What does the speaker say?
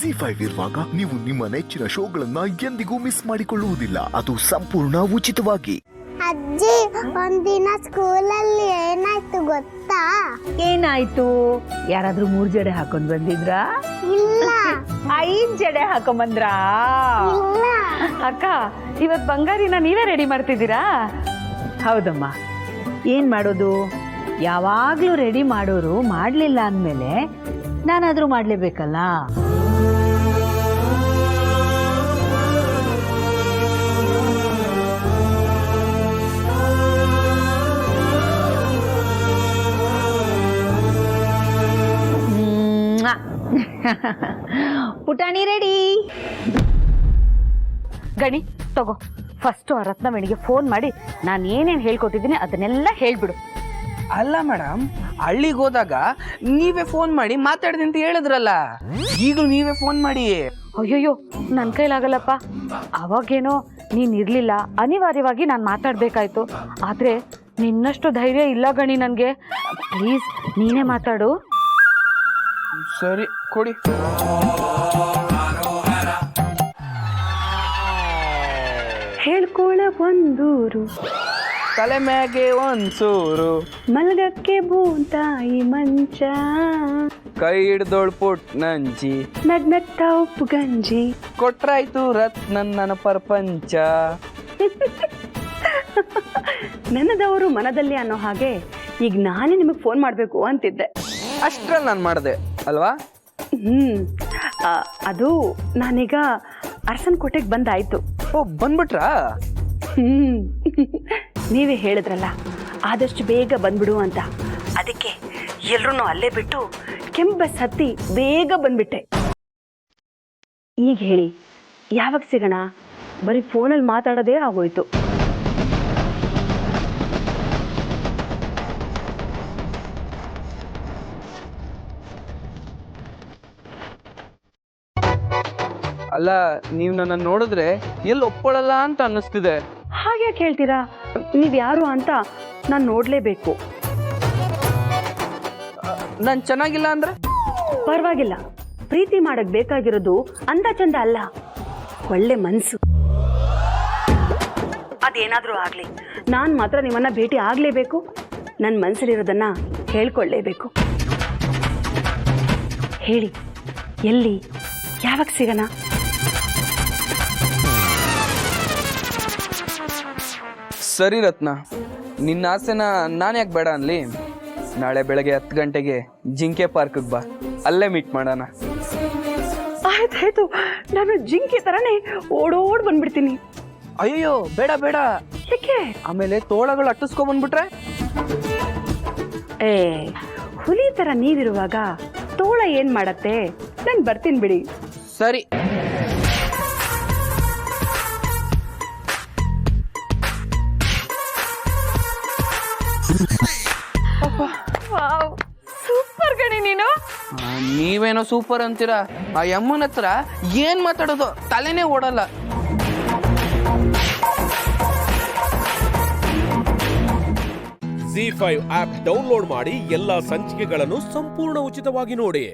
Z5 ಇರುವಾಗ ನೀವು ನಿಮ್ಮ ನೆಚ್ಚಿನ ಶೋಗಳನ್ನ ಎಂದಿಗೂ ಮಿಸ್ ಮಾಡಿಕೊಳ್ಳುವುದಿಲ್ಲ. ಅದು ಸಂಪೂರ್ಣ ಉಚಿತವಾಗಿ. ಅಜ್ಜಿ, ಒಂದಿನ ಸ್ಕೂಲಲ್ಲಿ ಏನಾಯ್ತು ಗೊತ್ತಾ? ಏನಾಯ್ತು? ಯಾರಾದ್ರೂ 3 ಜಡೆ ಹಾಕೊಂಡ್ ಬಂದಿದ್ರಾ? ಇಲ್ಲ 5 ಜಡೆ ಹಾಕೊಂಡ್ ಬಂದ್ರಾ? ಇಲ್ಲ. ಅಕ್ಕ, ಇವತ್ ಬಂಗಾರಿನ ನೀವೇ ರೆಡಿ ಮಾಡ್ತಿದ್ದೀರಾ? ಹೌದಮ್ಮ. ಏನ್ ಮಾಡೋದು, ಯಾವಾಗ್ಲೂ ರೆಡಿ ಮಾಡೋರು ಮಾಡ್ಲಿಲ್ಲ ಅಂದ್ಮೇಲೆ ನಾನಾದ್ರೂ ಮಾಡ್ಲೇಬೇಕಲ್ಲ. ಪುಟಾಣಿ ರೆಡಿ. ಗಣಿ ತಗೋ, ಫಸ್ಟ್ ರತ್ನವೇಣಿಗೆ ಫೋನ್ ಮಾಡಿ ನಾನು ಏನೇನು ಹೇಳ್ಕೊಟ್ಟಿದ್ದೀನಿ ಅದನ್ನೆಲ್ಲ ಹೇಳ್ಬಿಡು. ಅಲ್ಲ ಮೇಡಮ್, ಹಳ್ಳಿಗೆ ಹೋದಾಗ ನೀವೇ ಫೋನ್ ಮಾಡಿ ಮಾತಾಡ್ದೆ ಅಂತ ಹೇಳಿದ್ರಲ್ಲ, ಈಗಲೂ ನೀವೇ ಫೋನ್ ಮಾಡಿ. ಅಯ್ಯೋಯ್ಯೋ, ನನ್ನ ಕೈಲಾಗಲ್ಲಪ್ಪ. ಅವಾಗೇನೋ ನೀನು ಇರಲಿಲ್ಲ, ಅನಿವಾರ್ಯವಾಗಿ ನಾನು ಮಾತಾಡಬೇಕಾಯ್ತು. ಆದರೆ ನಿನ್ನಷ್ಟು ಧೈರ್ಯ ಇಲ್ಲ ಗಣಿ ನನಗೆ. ಪ್ಲೀಸ್ ನೀನೇ ಮಾತಾಡು. ಸರಿ ಕೊಡಿ. ಹೇಳ್ಕೊಳ ಒಂದೂರು, ತಲೆ ಮ್ಯಾಗೆ ಒಂದ್ಸೂರು, ಮಲ್ಗಕ್ಕೆ ಭೂತಾಯಿ ಮಂಚ, ಕೈ ಹಿಡ್ದೋಳ್ ಪುಟ್ ನಂಜಿ, ನಗ್ನಗ್ತ ಉಪ್ಪು ಗಂಜಿ, ಕೊಟ್ರಾಯ್ತು ನನ್ನ ಪ್ರಪಂಚ. ನನ್ನದವರು ಮನದಲ್ಲಿ ಅನ್ನೋ ಹಾಗೆ ಈಗ ನಾನೇ ನಿಮಗೆ ಫೋನ್ ಮಾಡಬೇಕು ಅಂತಿದ್ದೆ. ಅಷ್ಟ್ರಲ್ಲಿ ನಾನು ಮಾಡಿದೆ ಅಲ್ವಾ? ಅದು ನಾನೀಗ ಅರಸನಕೋಟೆಗೆ ಬಂದಾಯ್ತು. ಓ, ಬಂದ್ಬಿಟ್ರಾ? ನೀವೇ ಹೇಳಿದ್ರಲ್ಲ ಆದಷ್ಟು ಬೇಗ ಬಂದ್ಬಿಡು ಅಂತ, ಅದಕ್ಕೆ ಎಲ್ರೂ ಅಲ್ಲೇ ಬಿಟ್ಟು ಕೆಂಪು ಬಸ್ ಹತ್ತಿ ಬೇಗ ಬಂದ್ಬಿಟ್ಟೆ. ಈಗ ಹೇಳಿ, ಯಾವಾಗ ಸಿಗೋಣ? ಬರೀ ಫೋನಲ್ಲಿ ಮಾತಾಡೋದೇ ಆಗೋಯ್ತು. ಅಲ್ಲ, ನೀವು ನನ್ನ ನೋಡಿದ್ರೆ ಎಲ್ಲಿ ಒಪ್ಕೊಳ್ಳಲ್ಲ ಅಂತ ಅನ್ನಿಸ್ತಿದೆ. ಹಾಗೆ ಹೇಳ್ತೀರಾ? ನೀವು ಯಾರು ಅಂತ ನಾನು ನೋಡಲೇಬೇಕು. ನಾನು ಚೆನ್ನಾಗಿಲ್ಲ ಅಂದ್ರೆ? ಪರವಾಗಿಲ್ಲ, ಪ್ರೀತಿ ಮಾಡಕ್ ಬೇಕಾಗಿರೋದು ಅಂದ ಚಂದ ಅಲ್ಲ, ಒಳ್ಳೆ ಮನ್ಸು. ಅದೇನಾದ್ರೂ ಆಗ್ಲಿ, ನಾನು ಮಾತ್ರ ನಿಮ್ಮನ್ನ ಭೇಟಿ ಆಗ್ಲೇಬೇಕು. ನನ್ನ ಮನ್ಸಲ್ಲಿರೋದನ್ನ ಹೇಳ್ಕೊಳ್ಳೇಬೇಕು. ಹೇಳಿ, ಎಲ್ಲಿ, ಯಾವಾಗ ಸಿಗೋಣ? ಸರಿ ರತ್ನ, ನಿನ್ನ ಆಸೆನ ನಾನು ಯಾಕೆ ಬೇಡ ಅನ್ಲಿ? ನಾಳೆ ಬೆಳಗ್ಗೆ 10 ಗಂಟೆಗೆ ಜಿಂಕೆ ಪಾರ್ಕ್ಗೆ ಬಾ, ಅಲ್ಲೇ ಮೀಟ್ ಮಾಡೋಣ. ಆಯ್ತಾಯ್ತು, ನಾನು ಜಿಂಕೆ ತರನೇ ಓಡೋಡ್ ಬಂದ್ಬಿಡ್ತೀನಿ. ಅಯ್ಯೋ ಬೇಡ ಬೇಡ. ಯಾಕೆ? ಆಮೇಲೆ ತೋಳಗಳು ಅಟ್ಟಿಸ್ಕೊ ಬಂದ್ಬಿಟ್ರೆ? ಏ, ಹುಲಿ ತರ ನೀವಿರುವಾಗ ತೋಳ ಏನ್ ಮಾಡತ್ತೆ? ನಾನು ಬರ್ತೀನಿ ಬಿಡಿ. ಸರಿ. ಸೂಪರ್ ಗಣಿ ನೀನು. ನೀವೇನೋ ಸೂಪರ್ ಅಂತೀರಾ, ಆ ಯಮ್ಮನ ಹತ್ರ ಏನ್ ಮಾತಾಡೋದು ತಲೆನೇ ಓಡಲ್ಲ. Z5 ಆಪ್ ಡೌನ್ಲೋಡ್ ಮಾಡಿ ಎಲ್ಲಾ ಸಂಚಿಕೆಗಳನ್ನು ಸಂಪೂರ್ಣ ಉಚಿತವಾಗಿ ನೋಡಿ.